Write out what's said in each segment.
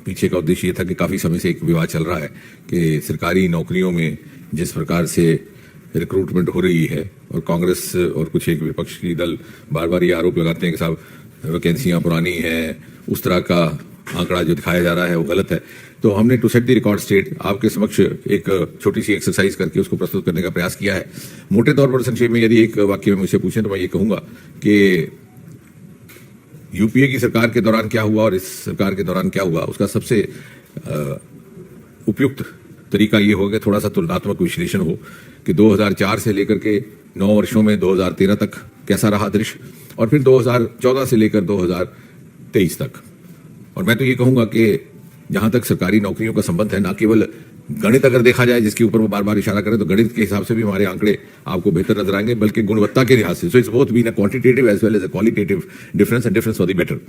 पीछे का उद्देश्य ये था कि काफ़ी समय से एक विवाद चल रहा है कि सरकारी नौकरियों में जिस प्रकार से रिक्रूटमेंट हो रही है और कांग्रेस और कुछ एक विपक्षी दल बार बार ये आरोप लगाते हैं कि साहब वैकेंसियां पुरानी हैं, उस तरह का आंकड़ा जो दिखाया जा रहा है वो गलत है। तो हमने to set the record straight आपके समक्ष एक छोटी सी एक्सरसाइज करके उसको प्रस्तुत करने का प्रयास किया है। मोटे तौर पर संक्षेप में यदि एक वाक्य में मुझसे पूछें तो मैं ये कहूंगा कि यूपीए की सरकार के दौरान क्या हुआ और इस सरकार के दौरान क्या हुआ, उसका सबसे उपयुक्त तरीका ये होगा थोड़ा सा तुलनात्मक विश्लेषण हो कि 2004 से लेकर के 9 वर्षों में 2013 तक कैसा रहा दृश्य और फिर 2014 से लेकर 2023 तक। और मैं तो ये कहूंगा कि जहां तक सरकारी नौकरियों का संबंध है, ना केवल गणित अगर देखा जाए जिसके ऊपर वो बार बार इशारा करें तो गणित के हिसाब से भी हमारे आंकड़े आपको बेहतर नजर आएंगे, बल्कि गुणवत्ता के लिहाज से। So it's both been a quantitative as well as a qualitative difference and difference for the better.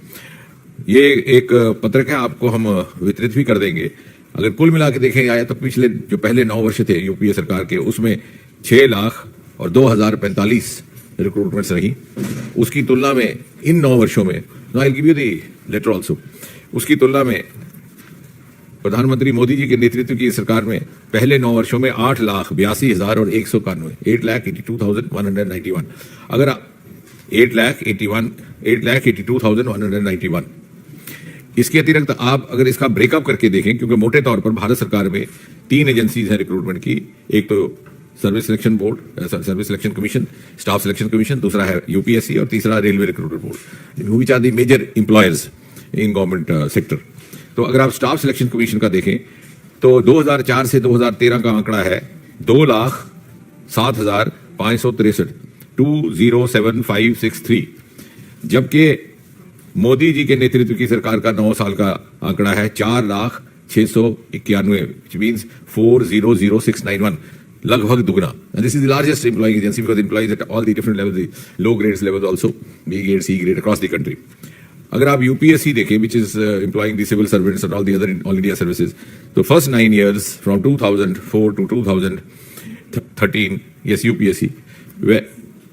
ये एक पत्रक है, आपको हम वितरित भी कर देंगे। अगर कुल मिला के देखें आया तो पिछले जो पहले 9 वर्ष थे यूपीए सरकार के, उसमें 6 लाख और 2045 रिक्रूटमेंट्स रही। उसकी तुलना में इन 9 वर्षों में, I will give you the letter also, उसकी तुलना में प्रधानमंत्री मोदी जी के नेतृत्व की सरकार में पहले 9 वर्षों में 8,82,191 8,82,191। अगर 8,82,191। इसके अतिरिक्त आप अगर इसका ब्रेकअप करके देखें, क्योंकि मोटे तौर पर भारत सरकार में 3 एजेंसीज हैं रिक्रूटमेंट की, एक तो service selection board, service selection commission, staff selection commission, दूसरा है यूपीएससी और तीसरा railway recruitment board, which are the major employers in government sector. तो अगर आप स्टाफ सिलेक्शन कमीशन का देखें तो 2004 से 2013 का आंकड़ा है 2,07,563 2,07,563, जबकि मोदी जी के नेतृत्व की सरकार का 9 साल का आंकड़ा है 4,06,91, which means 4,00691, लगभग दुगना। And this is the largest employing agency because it employs at all the different levels, the low grades levels also, B grade, C grade across the country. अगर आप यूपीएससी देखें, which is employing the civil servants and all the other all India services, तो first 9 years from 2004 to 2013, yes UPSC,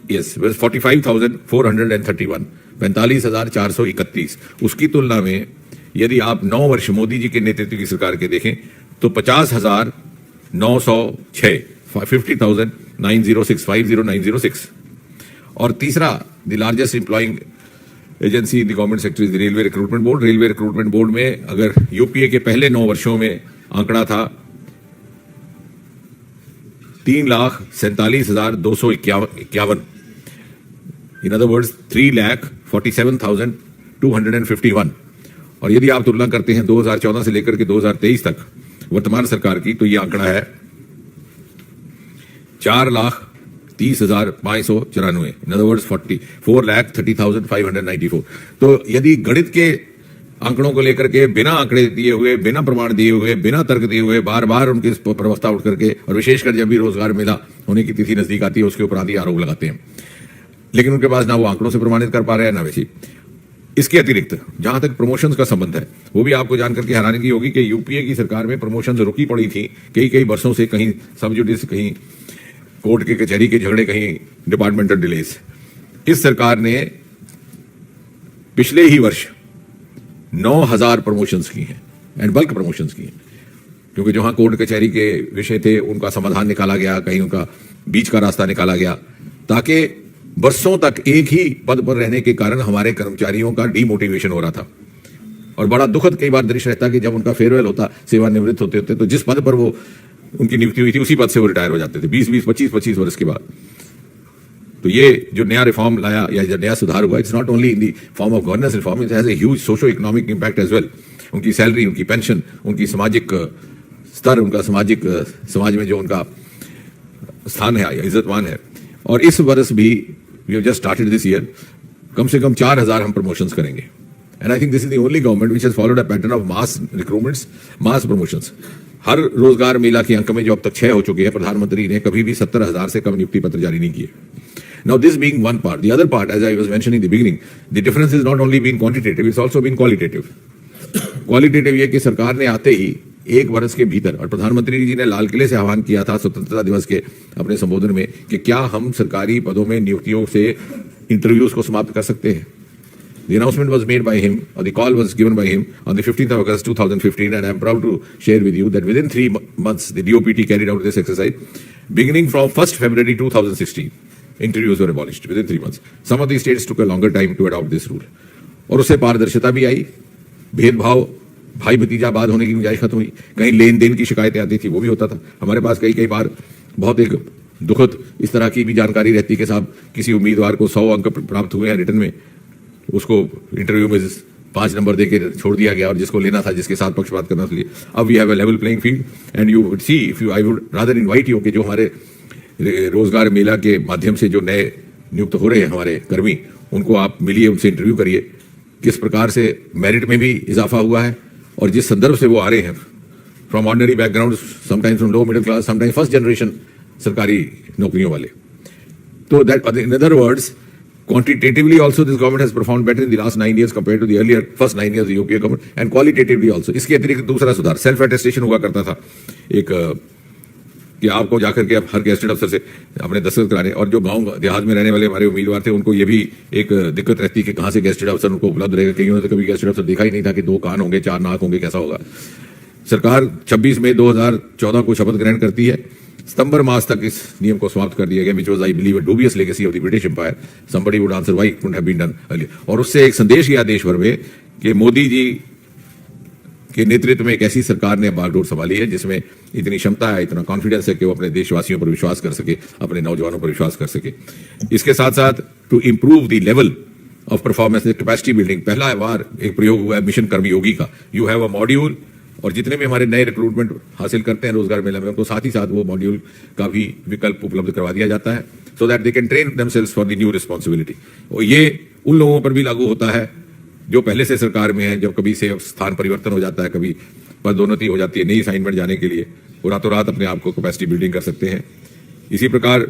yes was 45,431, 45,431। उसकी तुलना में यदि आप 9 वर्ष मोदी जी के नेतृत्व की सरकार के देखें तो 50,906, 50,906, 50,906। और तीसरा the largest employing agency in the government sector is the railway recruitment board. Railway recruitment board में अगर यूपीए के पहले 9 वर्षों में आंकड़ा था 3,47,251, इन अदर वर्ड्स 3,47,251। और यदि आप तुलना करते हैं 2014 से लेकर के 2023 तक वर्तमान सरकार की, तो ये आंकड़ा है 4,30,594, इन अदर वर्ड्स 4,30,594। तो यदि गणित के आंकड़ों को लेकर के बिना आंकड़े दिए हुए, बिना प्रमाण दिए हुए, बिना तर्क दिए हुए बार बार उनके प्रवक्ता उठ करके, और विशेषकर जब भी रोजगार मेला होने की तिथि नजदीक आती है उसके ऊपर आदि आरोप लगाते हैं, लेकिन उनके पास ना वो आंकड़ों से प्रमाणित कर पा रहे हैं ना वैसी। इसके अतिरिक्त जहां तक प्रमोशंस का संबंध है, वो भी आपको जानकर के हैरानी की होगी कि यूपीए की सरकार में प्रमोशंस रुकी पड़ी थी कई वर्षों से, कहीं सब जुडिस, कहीं कोर्ट के कचहरी के झगड़े, कहीं डिपार्टमेंटल डिलेज। इस सरकार ने पिछले ही वर्ष 9,000 प्रमोशंस की हैं एंड बल्क प्रमोशंस की हैं, क्योंकि जहां कोर्ट कचहरी के विषय थे उनका समाधान निकाला गया, कहीं उनका बीच का रास्ता निकाला गया, ताकि वर्षों तक एक ही पद पर रहने के कारण हमारे कर्मचारियों का डीमोटिवेशन हो रहा था। और बड़ा दुखद कई बार दृश्य रहता कि जब उनका फेयरवेल होता, सेवानिवृत्त होते तो जिस पद पर वो उनकी नियुक्ति हुई थी उसी पद से वो रिटायर हो जाते थे 20-20, 25-25 वर्ष के बाद। तो ये जो नया रिफॉर्म लाया या जो नया सुधार हुआ, it's not only in the form of governance reform, it has a huge socio economic impact as well. उनकी सैलरी, उनकी पेंशन, उनकी सामाजिक स्तर, उनका सामाजिक समाज में जो उनका स्थान है, इज्जतमान है। और इस वर्ष भी we have just started this year, कम से कम 4,000 हम प्रमोशंस करेंगे। And I think this is the only government which has followed a pattern of mass recruitments, mass promotions. हर रोजगार मेला के अंक में जो अब तक 6 हो चुके हैं, प्रधानमंत्री ने कभी भी 70,000 से कम नियुक्ति पत्र जारी नहीं किए। Now this being one part, the other part, as I was mentioning in the beginning, the difference is not only being quantitative, it's also been qualitative. Qualitative ये कि सरकार ने आते ही 1 वर्ष के भीतर, और प्रधानमंत्री जी ने लाल किले से आह्वान किया था स्वतंत्रता दिवस के अपने संबोधन में कि क्या हम सरकारी पदों में नियुक्तियों से इंटरव्यूज को समाप्त कर सकते हैं। The announcement was made by him, or the call was given by him on the 15th of August 2015, and I am proud to share with you that within 3 months, the DOPT carried out this exercise. Beginning from 1st February 2016, interviews were abolished within 3 months. Some of the states took a longer time to adopt this rule. और उससे पारदर्शिता भी आई, भेदभाव भाई भतीजावाद होने की गुंजाइश खत्म हुई। कहीं लेन देन की शिकायतें आती थी, वो भी होता था। हमारे पास कई बार बहुत एक दुखद इस तरह की भी जानकारी रहती कि साहब किसी उम्मीदवार को 100 अंक प्राप्त हुए हैं रिटर्न में, उसको इंटरव्यू में 5 नंबर देके छोड़ दिया गया, और जिसको लेना था, जिसके साथ पक्षपात करना था। अब we have a level playing field and you would see if you I would rather invite you कि जो हमारे रोजगार मेला के माध्यम से जो नए नियुक्त हो रहे हैं हमारे कर्मी, उनको आप मिलिए, उनसे इंटरव्यू करिए, किस प्रकार से मेरिट में भी इजाफा हुआ है और जिस संदर्भ से वो आ रहे हैं, from ordinary background, sometimes from low middle class, sometimes first generation सरकारी नौकरियों वाले। तो that in other words, quantitatively also this government has performed better in the last 9 years compared to the earlier first 9 years of the UPA government, and qualitatively also। इसके अतिरिक्त दूसरा सुधार, self attestation हुआ करता था एक कि आपको जाकर के हर गेस्टेड अफसर से अपने दस्तखत कराने, और जो गांव देहात में रहने वाले हमारे उम्मीदवार थे उनको ये भी एक दिक्कत रहती कि कहां से गेस्टेड अफसर उनको उपलब्ध रहेगा, कहीं उन्होंने कभी गेस्टेड अफसर देखा ही नहीं था कि 2 कान होंगे, 4 नाक होंगे, कैसा होगा। सरकार 26 मई 2014 को शपथ ग्रहण करती है। सितंबर मास तक इस नियम को समाप्त कर दिया गया, which was I believe a dubious legacy of the British Empire. Somebody would answer why it couldn't have been done earlier. और उससे एक संदेश गया देश भर में कि मोदी जी के नेतृत्व में एक ऐसी सरकार ने बागडोर संभाली है जिसमें इतनी क्षमता है, इतना कॉन्फिडेंस है कि वो अपने देशवासियों पर विश्वास कर सके, अपने नौजवानों पर विश्वास कर सके। इसके साथ साथ to improve the level of performance, capacity building, पहला बार एक प्रयोग हुआ है मिशन कर्मयोगी का। यू हैव अ मॉड्यूल, और जितने भी हमारे नए रिक्रूटमेंट हासिल करते हैं रोजगार मेला में, उनको साथ ही साथ वो मॉड्यूल का भी विकल्प उपलब्ध करवा दिया जाता है, so that they can train themselves for the new responsibility. और ये उन लोगों पर भी लागू होता है जो पहले से सरकार में है। जब कभी से स्थान परिवर्तन हो जाता है, कभी पदोन्नति हो जाती है, नई असाइनमेंट जाने के लिए वो रातों रात अपने आप को कैपेसिटी बिल्डिंग कर सकते हैं। इसी प्रकार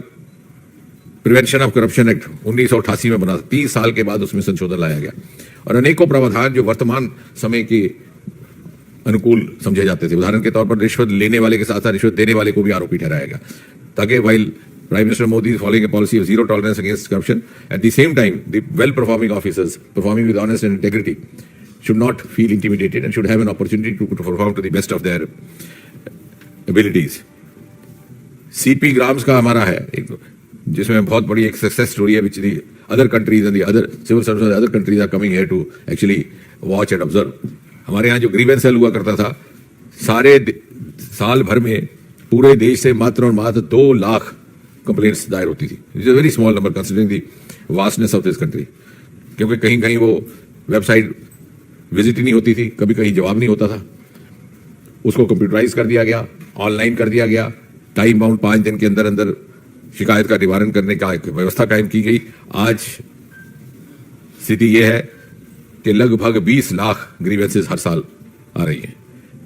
प्रिवेंशन ऑफ करप्शन एक्ट 1988 में बना, 30 साल के बाद उसमें संशोधन लाया गया, और अनेकों प्रावधान जो वर्तमान समय के अनुकूल समझे जाते थे। उदाहरण के तौर पर रिश्वत लेने वाले के साथ साथ रिश्वत देने वाले को भी आरोपी ठहराया गया, ताकि while Prime Minister Modi is following a policy of zero tolerance against corruption, at the same time the well-performing officers performing with honest and integrity should not feel intimidated and should have an opportunity to perform to the best of their abilities. CP Grams का हमारा है एक, जिसमें बहुत बड़ी एक success story है, which the other countries and the other civil servants of the other countries are coming here to actually watch and observe. हमारे यहाँ जो ग्रीवेंस सेल हुआ करता था, सारे साल भर में पूरे देश से मात्र और मात्र 2 लाख कंप्लेंट्स दायर होती थी। It's a very small number considering the vastness of this country, क्योंकि कहीं कहीं वो वेबसाइट विजिट ही नहीं होती थी, कभी कहीं जवाब नहीं होता था। उसको कंप्यूटराइज कर दिया गया, ऑनलाइन कर दिया गया, टाइम बाउंड 5 दिन के अंदर अंदर शिकायत का निवारण करने का एक व्यवस्था कायम की गई। आज स्थिति यह है कि लगभग 20 लाख ग्रीवेंसेस हर साल आ रही हैं,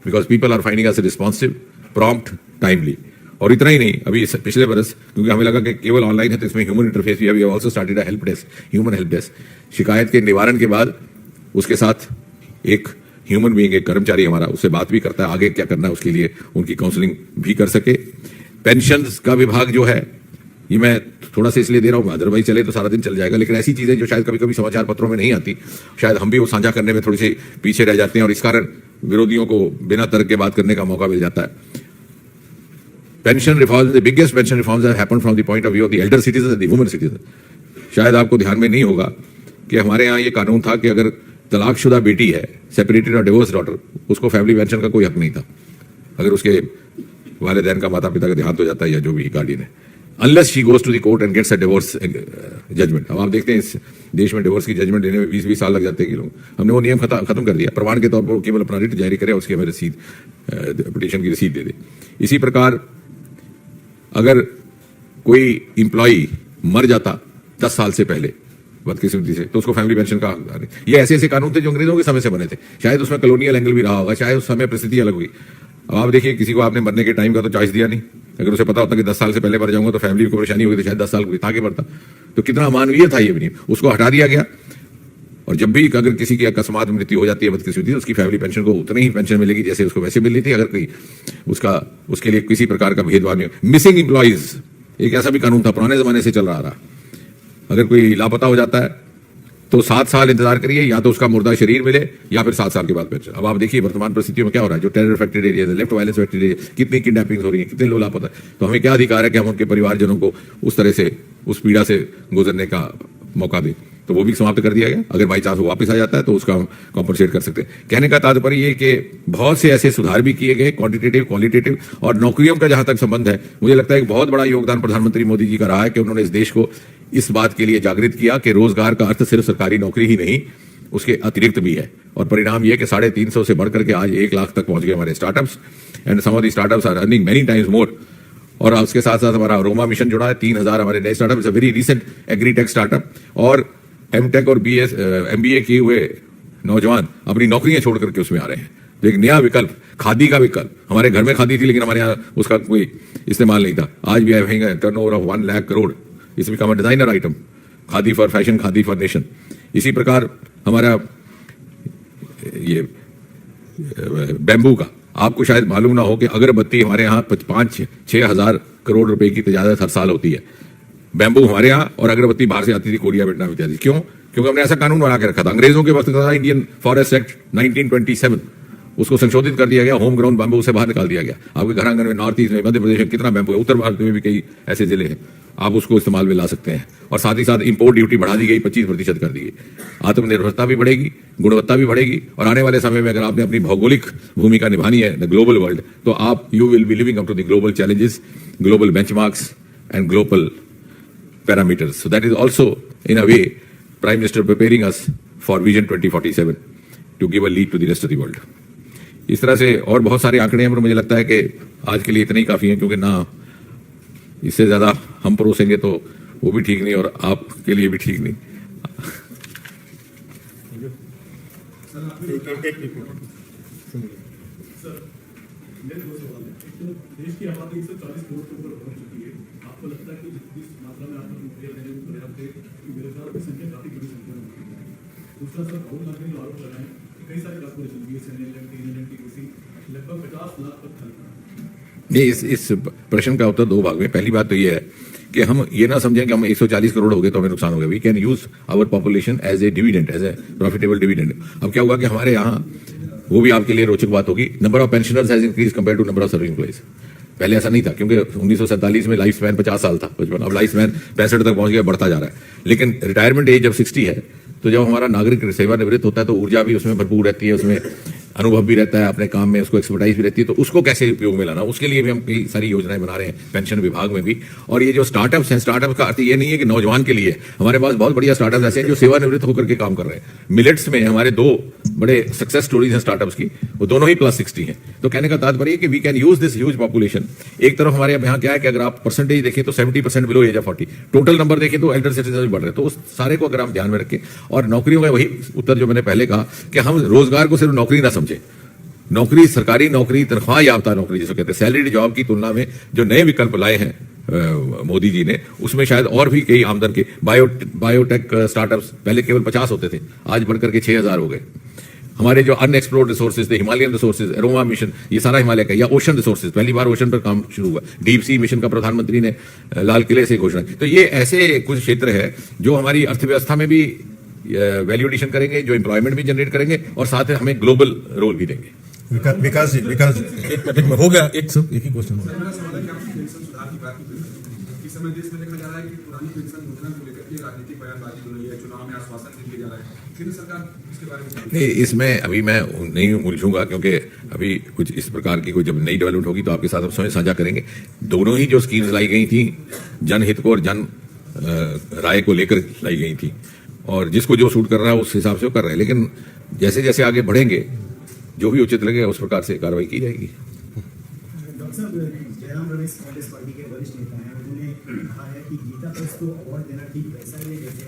because people are finding us responsive, prompt, timely. और इतना ही नहीं, अभी पिछले बरस क्योंकि हमें लगा कि केवल ऑनलाइन है तो इसमें ह्यूमन इंटरफेस भी, अभी also started a help desk, human help desk. शिकायत के निवारण के बाद उसके साथ एक ह्यूमन बीइंग, एक कर्मचारी हमारा, उससे बात भी करता है, आगे क्या करना है उसके लिए उनकी काउंसलिंग भी कर सके। पेंशन का विभाग जो है, ये मैं थोड़ा सा इसलिए दे रहा हूँ, अदरवाइज चले तो सारा दिन चल जाएगा, लेकिन ऐसी चीजें जो शायद कभी कभी समाचार पत्रों में नहीं आती, शायद हम भी वो साझा करने में थोड़ी सी पीछे रह जाते हैं, और इस कारण विरोधियों को बिना तर्क के बात करने का मौका मिल जाता है। Pension reforms, the biggest pension reforms have happened from the point of view of the Elder citizen and the women citizen. शायद आपको ध्यान में नहीं होगा कि हमारे यहाँ ये कानून था कि अगर तलाकशुदा बेटी है, सेपरेटेड और डिवोर्स डॉटर, उसको फैमिली पेंशन का कोई हक नहीं था अगर उसके वालिदैन का, माता पिता का देहांत हो जाता है या जो भी गार्डियन है, unless she goes to the court and gets a divorce judgment. अब आप देखते हैं इस देश में डिवोर्स की जजमेंट लेने में 20-20 साल लग जाते हैं कि लोग, हमने वो नियम खत्म कर दिया। प्रमाण के तौर पर केवल अपना रिट जारी करे, उसकी हमें रसीद, पिटीशन की रसीद दे दे। इसी प्रकार अगर कोई इंप्लॉई मर जाता 10 साल से पहले बदकिस्मती से, तो उसको फैमिली पेंशन का, ये ऐसे ऐसे कानून थे जो अंग्रेजों के समय से बने थे। शायद उसमें कॉलोनियल एंगल भी रहा होगा, शायद उस समय परिस्थिति अलग हुई। अब आप देखिए, किसी को आपने मरने के टाइम का तो चॉइस दिया नहीं, अगर उसे पता होता कि 10 साल से पहले मर जाऊंगा तो फैमिली को परेशानी होगी, तो शायद 10 साल आगे बढ़ता। तो कितना अमानवीय था ये भी, उसको हटा दिया गया। और जब भी अगर किसी की अकस्मात मृत्यु हो जाती है बदकिस्मती, तो उसकी फैमिली पेंशन को उतनी ही पेंशन मिलेगी जैसे उसको वैसे मिल रही थी, अगर कोई उसके लिए किसी प्रकार का भेदभाव नहीं हो। मिसिंग इंप्लॉइज एक ऐसा भी कानून था, पुराने जमाने से चल रहा। अगर कोई लापता हो जाता है तो 7 साल इंतजार करिए, या तो उसका मुर्दा शरीर मिले या फिर 7 साल के बाद पेंशन। अब आप देखिए वर्तमान परिस्थितियों में क्या हो रहा है, जो टेरर अफेक्टेड एरिया है, लेफ्ट वायलेंस अफेक्टेड एरिया, कितनी किडनैपिंग हो रही है, कितने लोग लापता है। तो हमें क्या अधिकार है कि हम उनके परिवारजनों को उस तरह से उस पीड़ा से गुजरने का मौका दें। तो वो भी समाप्त कर दिया गया। अगर बाई चांस वो वापस आ जाता है तो उसका हम कॉम्पनसेट कर सकते हैं। कहने का तात्पर्य ये कि बहुत से ऐसे सुधार भी किए गए, क्वांटिटेटिव क्वालिटेटिव। और नौकरियों का जहां तक संबंध है, मुझे लगता है कि बहुत बड़ा योगदान प्रधानमंत्री मोदी जी का रहा है कि उन्होंने इस देश को इस बात के लिए जागृत किया कि रोजगार का अर्थ सिर्फ सरकारी नौकरी ही नहीं, उसके अतिरिक्त भी है। और परिणाम यह कि 350 से बढ़कर के आज 1 लाख तक पहुंच गए हमारे startups, and some of the startups are earning many times more. और उसके साथ साथ हमारा रोमा मिशन जुड़ा है, 3000 हमारे नए startup, it's a very recent agritech startup. और एमटेक और MBA किए हुए नौजवान अपनी नौकरियां छोड़ करके उसमें आ रहे हैं। तो एक नया विकल्प, खादी का विकल्प। हमारे घर में खादी थी लेकिन हमारे यहाँ उसका कोई इस्तेमाल नहीं था। आज भी है turnover of 1 lakh crore, it's become a designer item, khadi for fashion, khadi for nation. इसी प्रकार हमारा ये बैम्बू का, आपको शायद मालूम ना हो कि अगरबत्ती हमारे यहाँ 5-6 हजार करोड़ रुपए की तजारत हर साल होती है। बैम्बू हमारे यहाँ और अगरबत्ती बाहर से आती थी, कोरिया, वियतनाम इत्यादि। क्यों? क्योंकि हमने ऐसा कानून बना के रखा था। अंग्रेजों के वक्त था इंडियन फॉरेस्ट एक्ट 1927, उसको संशोधित कर दिया गया, होम ग्राउंड बैम्बू से बाहर निकाल दिया गया। आपके घर आंगन में नॉर्थ ईस्ट में, मध्य प्रदेश में कितना बैम्बू है, उत्तर भारत में भी कई ऐसे जिले हैं, आप उसको इस्तेमाल में ला सकते हैं। और साथ ही साथ इंपोर्ट ड्यूटी बढ़ा दी गई, 25% कर दी गई। आत्मनिर्भरता भी बढ़ेगी, गुणवत्ता भी बढ़ेगी। और आने वाले समय में अगर आपने अपनी भौगोलिक भूमिका निभानी है द ग्लोबल वर्ल्ड, तो आप you will be living up to the global challenges, global benchmarks and global parameters. So that is also, in a way, Prime Minister preparing us for Vision 2047 to give a lead to the rest of the world. इस तरह से और बहुत सारे आंकड़े हैं, पर मुझे लगता है कि आज के लिए इतने ही काफी हैं, क्योंकि ना इससे ज्यादा हम परोसेंगे तो वो भी ठीक नहीं और आपके लिए भी ठीक नहीं। देश की आबादी 140 करोड़ के ऊपर पहुंच चुकी है। आपको लगता है कि जिस मात्रा में आपने नौकरियां देने को पर्याप्त है कि बेरोजगारों की संख्या काफी बड़ी संख्या में होती है। दूसरा सर, राहुल गांधी ने आरोप लगाए कि कई सारे कॉर्पोरेशन BSNL, TNL, TOC लगभग 50 लाख तक खाली। इस प्रश्न का उत्तर 2 भाग में। पहली बात तो ये है कि हम ये ना समझें कि हम 140 करोड़ हो गए तो हमें नुकसान हो गया। We can use our population as a dividend, as a profitable dividend. अब क्या हुआ कि हमारे यहाँ, वो भी आपके लिए रोचक बात होगी, number of pensioners has increase compare to number of serving employees. पहले ऐसा नहीं था, क्योंकि 1947 में लाइफ स्पैन 50 साल था, 55। अब लाइफ स्पैन 65 तक पहुंच गया, बढ़ता जा रहा है। लेकिन रिटायरमेंट एज जब 60 है, तो जब हमारा नागरिक सेवानिवृत्त होता है तो ऊर्जा भी उसमें भरपूर रहती है, उसमें अनुभव भी रहता है अपने काम में, उसको एक्सपर्टाइज भी रहती है। तो उसको कैसे उपयोग में लाना, उसके लिए भी हम कई सारी योजनाएं बना रहे हैं पेंशन विभाग में भी। और ये जो स्टार्टअप्स हैं, स्टार्टअप का अर्थ ये नहीं है कि नौजवान के लिए। हमारे पास बहुत बढ़िया स्टार्टअप ऐसे हैं जो सेवानिवृत्त होकर के काम कर रहे हैं। मिलेट्स में हमारे 2 बड़े सक्सेस स्टोरीज हैं स्टार्टअप्स की, वो दोनों ही +60 हैं। तो कहने का तात्पर्य कि we can use this huge population. एक तरफ हमारे यहाँ क्या है कि अगर आप परसेंटेज देखें तो 70% below age of 40, total number देखें तो एल्डर सिटीजन भी बढ़ रहे हैं। तो उस सारे को अगर हम ध्यान में रखें, और नौकरियों का वही उत्तर जो मैंने पहले कहा कि हम रोजगार को सिर्फ नौकरी ना समझे। नौकरी, सरकारी नौकरी, तनख्वाह याफ्ता नौकरी जिसको कहते हैं, सैलरीड जॉब की तुलना में जो नए विकल्प लाए हैं मोदी जी ने, उसमें शायद और भी कई आमदन के बायोटेक स्टार्टअप्स पहले केवल 50 होते थे, आज बढ़कर के 6000 हो गए। हमारे जो अनएक्सप्लोर्ड रिसोर्सेज थे, हिमालयन रिसोर्सेज, रोमा मिशन, ये सारा हिमालय का, या ओशन रिसोर्सेज, पहली बार ओशन पर काम शुरू हुआ। डीप सी मिशन का प्रधानमंत्री ने लाल किले से घोषणा की। तो ये ऐसे कुछ क्षेत्र है जो हमारी अर्थव्यवस्था में भी वैल्यू एडिशन करेंगे, जो एम्प्लॉयमेंट भी जनरेट करेंगे, और साथ में हमें ग्लोबल रोल भी देंगे। विकास जी, हो गया, एक ही क्वेश्चन हो गया। इस समय देश में देखा जा रहा है कि पुरानी पेंशन योजना को लेकर के राजनीतिक बयानबाजी हो रही है, चुनाव में आश्वासन दिया जा रहा है। केंद्र सरकार इसके बारे में नहीं, इसमें अभी मैं नहीं उलझूंगा, क्योंकि अभी कुछ इस प्रकार की कोई जब नई डेवलपमेंट होगी तो आपके साथ हम स्वयं साझा करेंगे। दोनों ही जो स्कीम्स लाई गई थी, जनहित को और जन राय को लेकर लाई गई थी, और जिसको जो सूट कर रहा है उस हिसाब से वो कर रहे हैं। लेकिन जैसे जैसे आगे बढ़ेंगे, जो भी उचित लगेगा उस प्रकार से कार्रवाई की जाएगी। डॉक्टर साहब, जयराम रमेश कांग्रेस पार्टी के वरिष्ठ नेता हैं, उन्होंने कहा है कि गीता प्रेस को अवार्ड देना ठीक वैसा ही है जैसे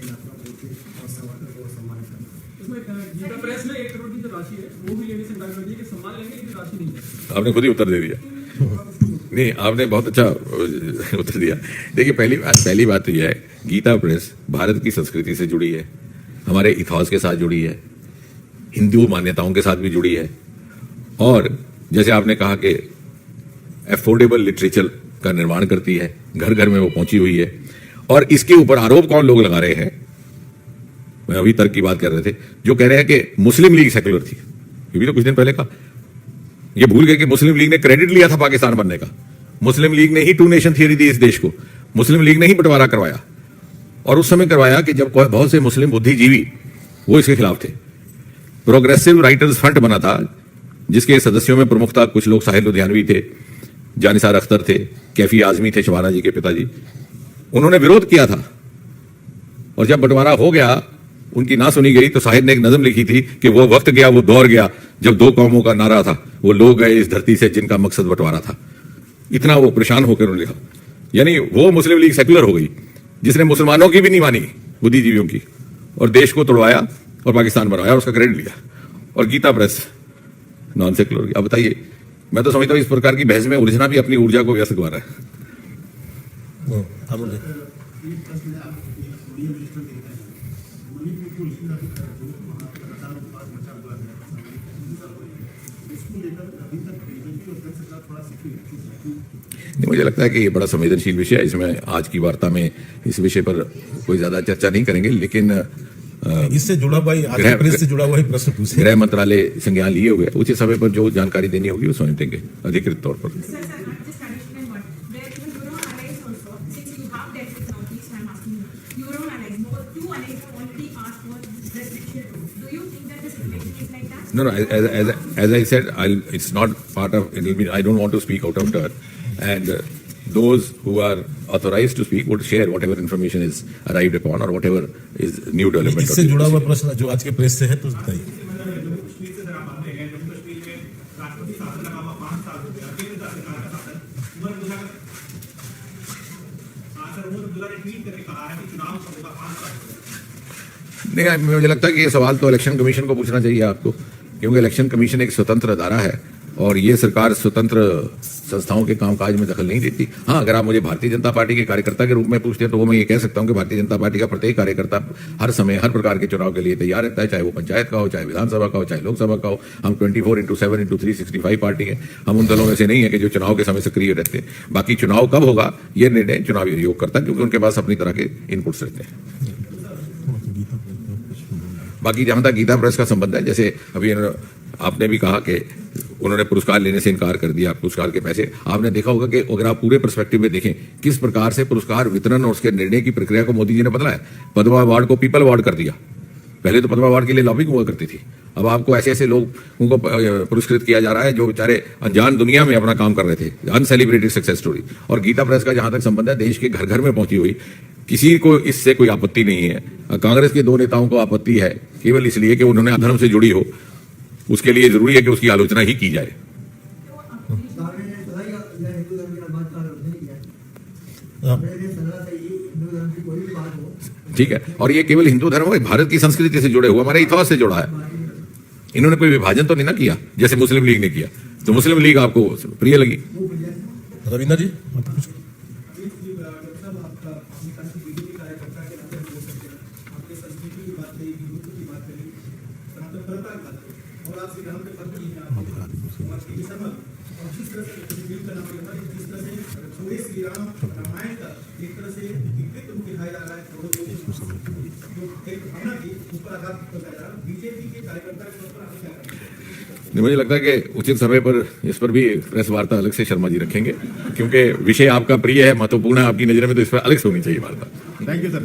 और संवर्धन को सम्मान करना। उसमें गीता प्रेस में 1 करोड़ की जो राशि है वो भी लेने से इनकार कर दिया कि सम्मान लेंगे, लेकिन राशि नहीं है। आपने खुद ही उत्तर दे दिया। नहीं, आपने बहुत अच्छा उत्तर दिया। देखिए, पहली बात तो यह है, गीता प्रेस भारत की संस्कृति से जुड़ी है, हमारे इतिहास के साथ जुड़ी है, हिंदू मान्यताओं के साथ भी जुड़ी है, और जैसे आपने कहा कि अफोर्डेबल लिटरेचर का निर्माण करती है, घर घर में वो पहुंची हुई है। और इसके ऊपर आरोप कौन लोग लगा रहे हैं, मैं अभी तर्क की बात कर रहे थे, जो कह रहे हैं कि मुस्लिम लीग सेक्युलर थी। ये भी तो कुछ दिन पहले कहा। ये भूल गए कि मुस्लिम लीग ने क्रेडिट लिया था पाकिस्तान बनने का। मुस्लिम लीग ने ही टू नेशन थियरी दी इस देश को। मुस्लिम लीग ने ही बंटवारा करवाया, और उस समय करवाया कि जब बहुत से मुस्लिम बुद्धिजीवी वो इसके खिलाफ थे। प्रोग्रेसिव राइटर्स फ्रंट बना था, जिसके सदस्यों में प्रमुख था कुछ लोग साहिल लुधियानवी थे, जानिसार अख्तर थे, कैफी आजमी थे, शबाना जी के पिताजी। उन्होंने विरोध किया था, और जब बंटवारा हो गया, उनकी ना सुनी गई, तो साहिद ने एक नज़म लिखी थी कि वो वक्त गया, वो दौर गया, जब दो कौमों का नारा था, वो लोग गए इस धरती से जिनका मकसद बंटवारा था। इतना वो परेशान होकर उन्होंने लिखा। यानी वो मुस्लिम लीग सेक्युलर हो गई, जिसने मुसलमानों की भी नहीं मानी, बुद्धिजीवियों की, और देश को तोड़वाया और पाकिस्तान बनवाया और उसका क्रेडिट लिया। और गीता प्रेस नॉन सेक्युलर। अब बताइए, मैं तो समझता हूं इस प्रकार की बहस में उलझना भी अपनी ऊर्जा को व्यस्त करवा रहा है। आप बोलिए। ये प्रश्न है, आप मीडिया मिनिस्टर देखते हैं, मणिपुर को इसमें अभी जो लगातार उत्पाद मचा हुआ है, इसको लेकर अभी तक बीजेपी और केंद्र सरकार थोड़ा सीखी है। नहीं, मुझे लगता है कि ये बड़ा संवेदनशील विषय है। इसमें आज की वार्ता में इस विषय पर कोई ज्यादा चर्चा नहीं करेंगे, लेकिन इससे जुड़ा हुआ ही, आज की प्रेस से जुड़ा हुआ ही प्रश्न पूछे। गृह मंत्रालय संज्ञान लिए हुए, उचित समय पर जो जानकारी देनी होगी वो स्वयं देंगे अधिकृत तौर पर। No, as I said, it's not part of. I don't want to speak out of turn, and those who are authorized to speak would share whatever information is arrived upon or whatever is new development. इससे जुड़ा हुआ प्रश्न जो आज के press से है, तो बताइए। जम्मू कश्मीर से आप बात करेंगे, जम्मू कश्मीर में राष्ट्रपति शासन लगा हुआ 5 साल हो गया, केंद्र सरकार का शासन उमर अब्दुल्ला का सर उमर अब्दुल्ला ने ट्वीट करके कहा है कि चुनाव का होगा 5 साल। नहीं, मुझे लगता है कि ये सवाल तो इलेक्शन कमीशन को पूछना चाहिए आपको, क्योंकि इलेक्शन कमीशन एक स्वतंत्र अदारा है और ये सरकार स्वतंत्र संस्थाओं के कामकाज में दखल नहीं देती। हाँ, अगर आप मुझे भारतीय जनता पार्टी के कार्यकर्ता के रूप में पूछते हैं तो वो मैं ये कह सकता हूं कि भारतीय जनता पार्टी का प्रत्येक कार्यकर्ता हर समय हर प्रकार के चुनाव के लिए तैयार रहता है, चाहे वो पंचायत का हो, चाहे विधानसभा का हो, चाहे लोकसभा का हो। हम 24/7/365 पार्टी है। हम उन दलों में से नहीं है कि जो चुनाव के समय सक्रिय रहते हैं। बाकी चुनाव कब होगा ये निर्णय चुनावी आयोग करता है, क्योंकि उनके पास अपनी तरह के इनपुट्स रहते हैं। बाकी जहां तक गीता प्रेस का संबंध है, जैसे अभी आपने भी कहा कि उन्होंने पुरस्कार लेने से इनकार कर दिया, पुरस्कार के पैसे। आपने देखा होगा कि अगर आप पूरे पर्सपेक्टिव में देखें किस प्रकार से पुरस्कार वितरण और उसके निर्णय की प्रक्रिया को मोदी जी ने बदला है। पद्मा अवार्ड को पीपल अवार्ड कर दिया। पहले तो पद्मा अवार्ड के लिए लॉबिंग हुआ करती थी, अब आपको ऐसे ऐसे लोगों को पुरस्कृत किया जा रहा है जो बेचारे अनजान दुनिया में अपना काम कर रहे थे। अनसेलिब्रेटेड सक्सेस स्टोरी। और गीता प्रेस का जहां तक संबंध है, देश के घर घर में पहुंची हुई, किसी को इससे कोई आपत्ति नहीं है। कांग्रेस के 2 नेताओं को आपत्ति है केवल इसलिए कि उन्होंने धर्म से जुड़ी हो, उसके लिए जरूरी है कि उसकी आलोचना ही की जाए। ठीक है, और ये केवल हिंदू धर्म, भारत की संस्कृति से जुड़े हुए, हमारे इतिहास से जुड़ा है। इन्होंने कोई विभाजन तो नहीं ना किया जैसे मुस्लिम लीग ने किया। तो मुस्लिम लीग आपको प्रिय लगी? रविंद्र जी, मुझे लगता है कि उचित समय पर इस पर भी प्रेस वार्ता अलग से शर्मा जी रखेंगे, क्योंकि विषय आपका प्रिय है, महत्वपूर्ण है आपकी नजर में, तो इस पर अलग से होनी चाहिए वार्ता। Thank you sir.